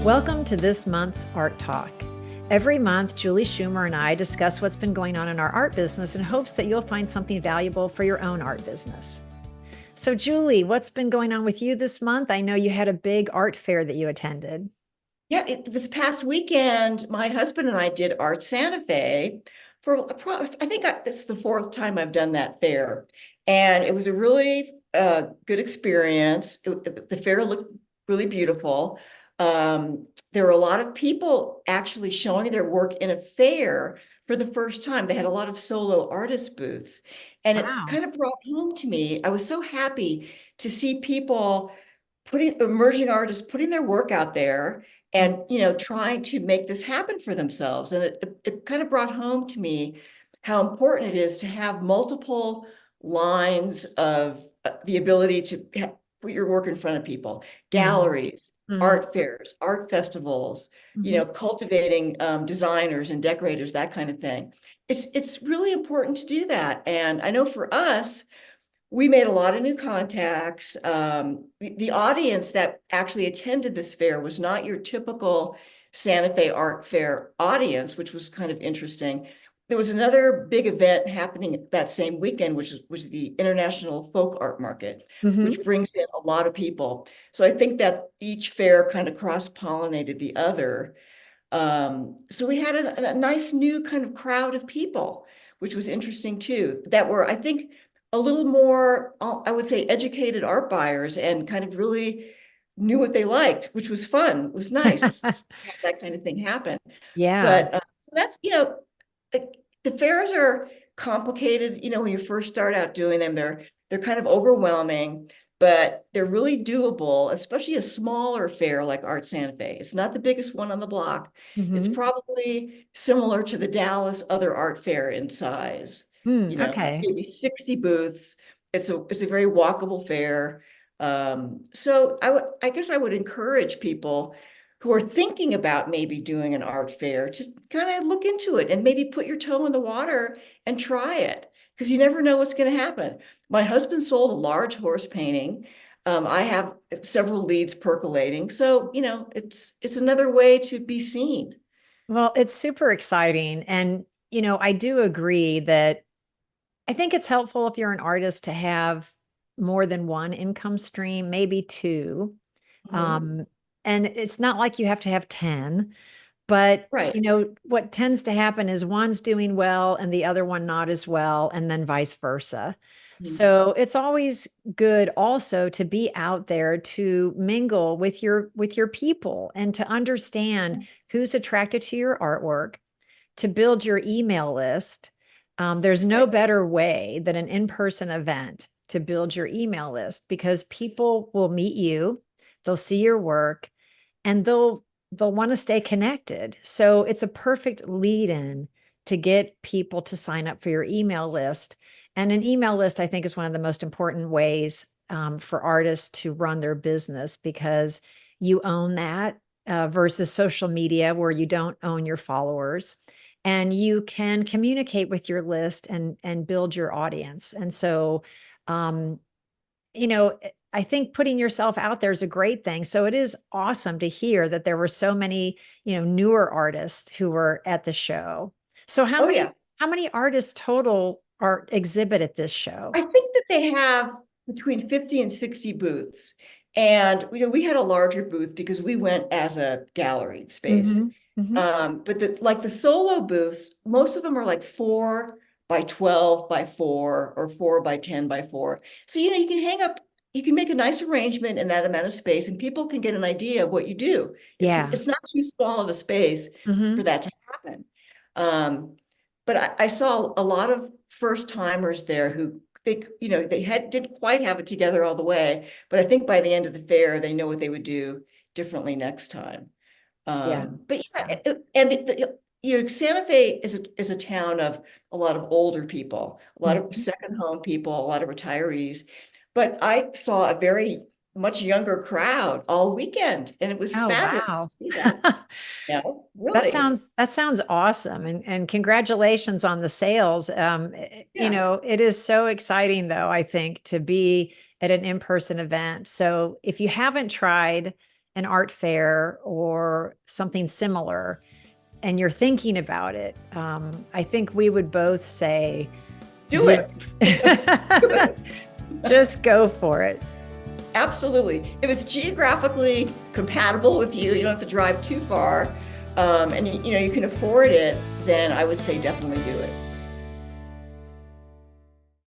Welcome to this month's Art Talk. Every month, Julie Schumer and I discuss what's been going on in our art business in hopes that you'll find something valuable for your own art business. So, Julie, what's been going on with you this month? I know you had a big art fair that you attended. Yeah, this past weekend, my husband and I did Art Santa Fe I think this is the fourth time I've done that fair. And it was a really good experience. The fair looked really beautiful. There were a lot of people actually showing their work in a fair for the first time. They had a lot of solo artist booths. And it Wow. kind of brought home to me, I was so happy to see people putting emerging artists putting their work out there and trying to make this happen for themselves, and it kind of brought home to me how important it is to have multiple lines of the ability to put your work in front of people, Mhm. galleries, Mhm. art fairs, art festivals, Mhm. cultivating designers and decorators, that kind of thing. It's really important to do that, and I know for us we made a lot of new contacts. The audience that actually attended this fair was not your typical Santa Fe Art Fair audience, which was kind of interesting. There was another big event happening that same weekend, which was the International Folk Art Market, which Mhm. brings in a lot of people. So I think that each fair kind of cross-pollinated the other. So we had a nice new kind of crowd of people, which was interesting too, that were, I think, a little more, I would say, educated art buyers and kind of really knew what they liked, which was fun. It was nice to have that kind of thing happen. Yeah. But that's, the, the fairs are complicated, when you first start out doing them, they're kind of overwhelming, but they're really doable, especially a smaller fair like Art Santa Fe. It's not the biggest one on the block. It's Mhm. probably similar to the Dallas other art fair in size, Okay. maybe 60 booths. It's a very walkable fair. So I guess I would encourage people who are thinking about maybe doing an art fair to kind of look into it and maybe put your toe in the water and try it, because you never know what's going to happen. My husband sold a large horse painting. I have several leads percolating. So, it's another way to be seen. Well, it's super exciting. And, I do agree that I think it's helpful if you're an artist to have more than one income stream, maybe two. Mhm. Um, and it's not like you have to have 10, but Right. what tends to happen is one's doing well and the other one not as well, and then vice versa. Mhm. So it's always good also to be out there to mingle with your people and to understand who's attracted to your artwork, to build your email list. There's no Right. better way than an in-person event to build your email list because people will meet you, they'll see your work, and they'll want to stay connected. So it's a perfect lead in to get people to sign up for your email list. And an email list, I think, is one of the most important ways for artists to run their business because you own that versus social media where you don't own your followers. And you can communicate with your list and build your audience. And so, um, I think putting yourself out there is a great thing. So it is awesome to hear that there were so many, newer artists who were at the show. So Oh, yeah. how many artists total are exhibit at this show? I think that they have between 50 and 60 booths. And, we had a larger booth because we went as a gallery space. Hmm. Hmm. But like the solo booths, most of them are like 4 by 12 by 4 or 4 by 10 by 4. So, you can hang up, you can make a nice arrangement in that amount of space and people can get an idea of what you do. It's Yeah. it's not too small of a space for Hmm. that to happen. Um, but I saw a lot of first timers there who didn't quite have it together all the way, but I think by the end of the fair, they know what they would do differently next time. Yeah. But Yeah. yeah, and Santa Fe is a town of a lot of older people, a lot of Mhm. second home people, a lot of retirees. But I saw a very much younger crowd all weekend, and it was Oh, fabulous wow. to see that. Yeah, really. That sounds awesome, and congratulations on the sales. Yeah. It is so exciting though, I think, to be at an in-person event. So if you haven't tried an art fair or something similar and you're thinking about it, I think we would both say, Do do it. Do it. it. Just go for it. Absolutely. If it's geographically compatible with you, you don't have to drive too far, and you can afford it, then I would say definitely do it.